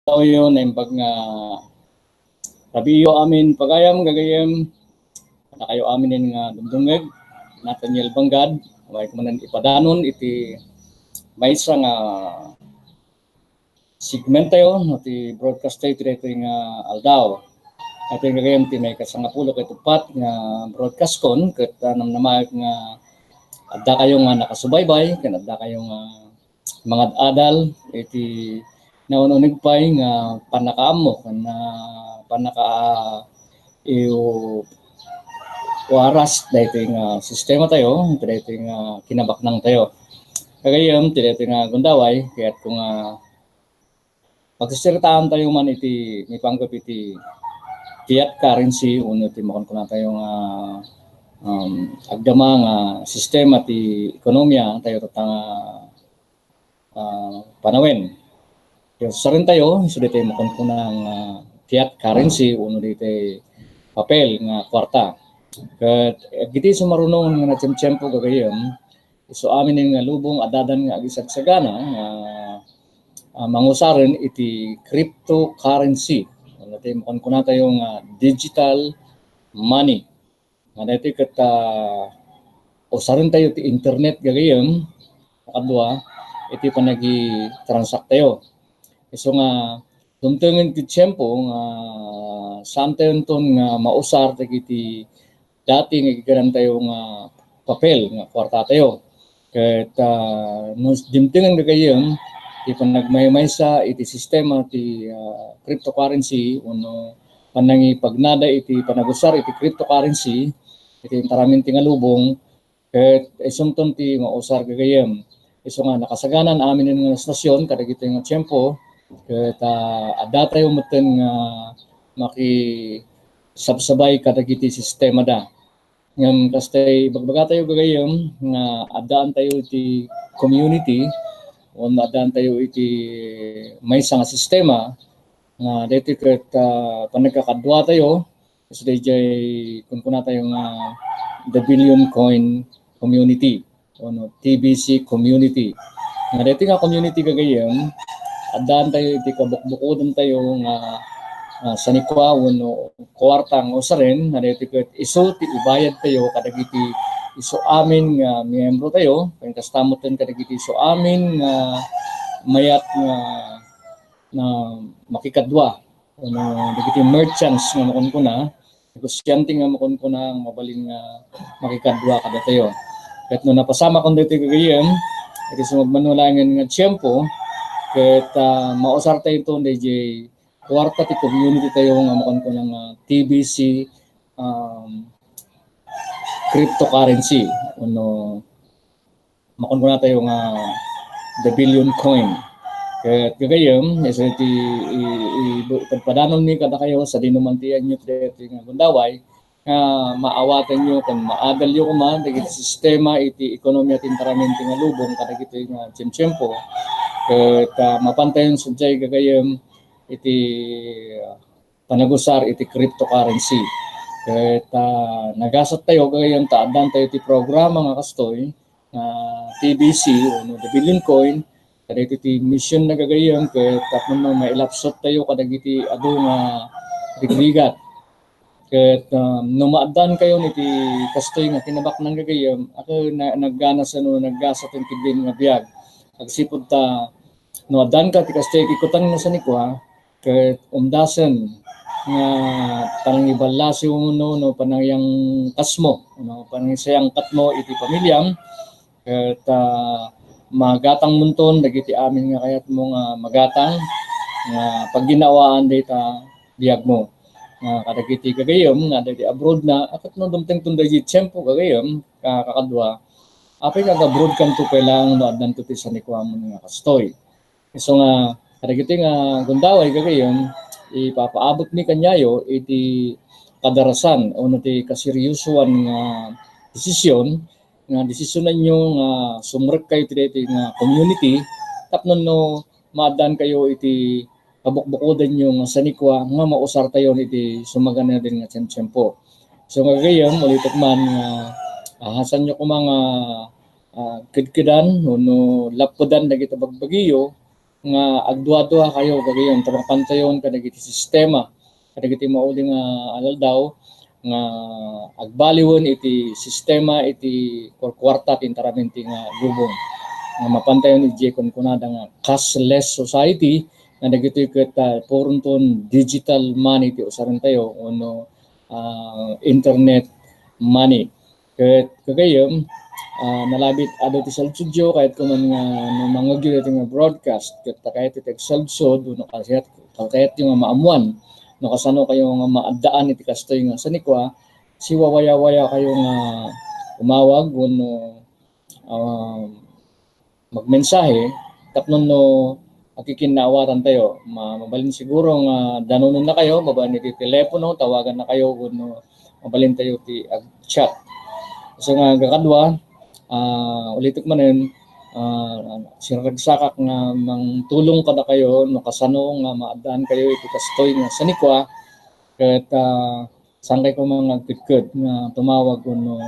daw yun na imbag nga rabiyo amin pagayam gagayam na kayo amin nga dumdungeg Nathaniel Banggad may kumanan ipadanon iti may isa nga segment tayo iti broadcast tayo iti nga aldaw at yung gagayam ti may kasangapulo kay tupat nga broadcast kon ket namnamag nga adda kayo nga nakasubaybay ken adda kayo nga mga adal iti naununig pay nga panakaamo kana panaka waras daytoy nga sistema tayo daytoy nga kinabaknang tayo kagayam daytoy nga gundaway kaya't kung pagsisirtaan tayo man iti mipanggap iti fiat currency uno iti makon tayo nga agdama nga sistema ti ekonomiya tayo tatanga panawen. Yung sa rin tayo, so dito yung makunkunang fiat currency, uno dito papel nga kwarta. Kat giti sumarunong nga natiyempo gagayam, so amin nga lubong adadan nga agisagsagana mangusarin iti cryptocurrency. Ano dito makunkuna tayo nga digital money. Nga dito kat usarin tayo ti internet gagayam, makadwa, iti panagi-transact tayo. So nga dumtengin ti tiyempo nga saan tayo nga mausar iti dati nga gigaran tayo nga papel nga kwarta tayo. Ket dimtengin gagayem ti panagmaymaysa iti sistema ti cryptocurrency uno panangi pagnada iti panagusar iti cryptocurrency iti taramin ti nga lubong ket isumton ti mausar gagayem. So nga nakasaganan amin nga stasyon kadagiti nga tiyempo ket adda tayo meten nga makisabsabay kadagiti sistema da. Ngem kastay bagbaga tayo gagayem nga addaan tayo iti community o addaan tayo iti maysa nga sistema nga daytoy ket panagkakadwa tayo so dayjay kunkuna tayo nga the Billion Coin Community o TBC community. Nga daytoy nga community gagayem addaan tayo iti kabukbukodon tayo nga sanikwa uno kwartang usarin na daytoy ket isu ti ibayad tayo kadagiti isu amin nga miyembro tayo ken kastamoten kadagiti isu amin nga mayat nga na makikadwa uno dagiti merchants nga makunkuna negosyante nga makunkuna ang mabalin nga makikadwa kada tayo. Ket no napasama kon daytoy gagayem iti sumagmanulangan nga tiyempo ket mausar tayo ito DJ kwarta ti community tayo nga makunkuna nga TBC cryptocurrency uno makunkuna tayo nga the Billion Coin. Ket gagayem iso iti pagpadanon mi kada kayo sa dinumantian nyo iti nga gundaway nga maawatan nyo kung maagal nyo kuman dagiti sistema iti ekonomiya tintaramenti nga lubong kadagiti nga tiyempo ket mapantayon sudyay gagayem iti panagusar iti cryptocurrency ket nagasat tayo gagayem addaan tayo iti programa nga kastoy nga TBC o the Billion Coin kadagiti iti mission na gagayem ket tapno mailapsot tayo kadagiti adu nga rigrigat. Ket numaaddan kayo niti kastoy nga kinabaknang gagayem ako naggana sa naggasat ang kidin nga biag agsipud ta no addan ka ti kastoy ikutan na sa nikwa ket umdasen nga panangiballasi uno no panangyang kasmo no panangisayang katmo iti pamilyam ket magatang munton dagiti amin nga kayat mo nga magatang nga pagginawaan data biag mo kadagiti gagayem nga dagiti abroad na akat no dumteng tunday tiyempo gagayem kakadwa apay abroad kanto kailang no addan to ti sanikwa mo nga kastoy so nga kadagiti nga gundaway gagayem ipapaabot ni kanyayo iti kadarasan o ti kaseryosoan nga desisyon nga desisyonan nyo nga sumrek kayo iti nga community tapnon no maadan kayo iti kabukbukodan nyo nga sanikwa nga mausar tayo iti sumagana din nga tiyempo. So gagayam ulitok man nga hasan nyo ko mga kidkidan no lapudan dagiti bagbagiyo nga agduwa-duwa kayo gagayon tabang pantayon kadagiti sistema kadagiti mauli nga alaldaw nga agbaliwon iti sistema iti kwarta tintaramenti nga gubong nga mapantayon iti kunkunada nga cashless society nga dagiti ket porunton digital money ti usaran tayo ono internet money ket kagayem nalabit ado ti salsudyo kahit kuman nga mangagyo iti nga broadcast ket kahit iti salsud no kahit yung maamuan no kasano kayo nga maadaan iti kastoy nga sanikwa siwawaya-waya kayo nga umawag no magmensahe tapnon no akikinawatan tayo mabalin siguro nga danunon na kayo mabalin iti telepono tawagan na kayo no mabalin tayo ti chat so nga gakadwa ulitok manen siragsakak nga mangtulong kada kayo no kasano nga maadaan kayo iti kastoy nga sanikwa ket sangkay ko mga gudgud nga tumawag no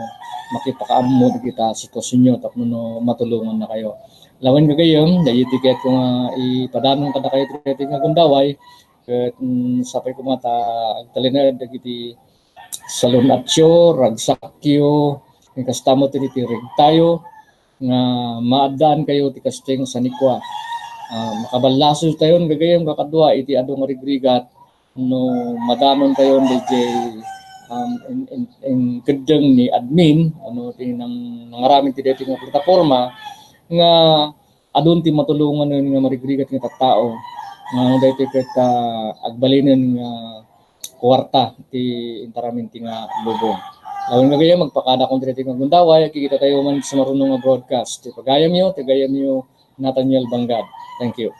makipakaammo kita sitwasyon nyo tapno no matulungan na kayo lawan gagayom dayi tiket ko nga ipadanong kada kayo tiket nga gundaway ket sapay ko mata agtalinad dagiti salunatyo ragsakyo kastamo ti tayo nga maadaan kayo ti kasteng sanikwa makabalasol tayo gagayem kakadwa iti adong rigrigat no madanon tayo DJ in kedeng ni admin ano ti nang nangaramid ti deti nga plataporma nga adun ti matulungan nga marigrigat nga tattao nga daytoy ket agbalinen nga kwarta ti intaraminti nga lubong lawin nga gaya magpakada kung dito nga gundaway kikita tayo man sa marunong nga broadcast tagayam nyo Nathaniel Bangad. Thank you.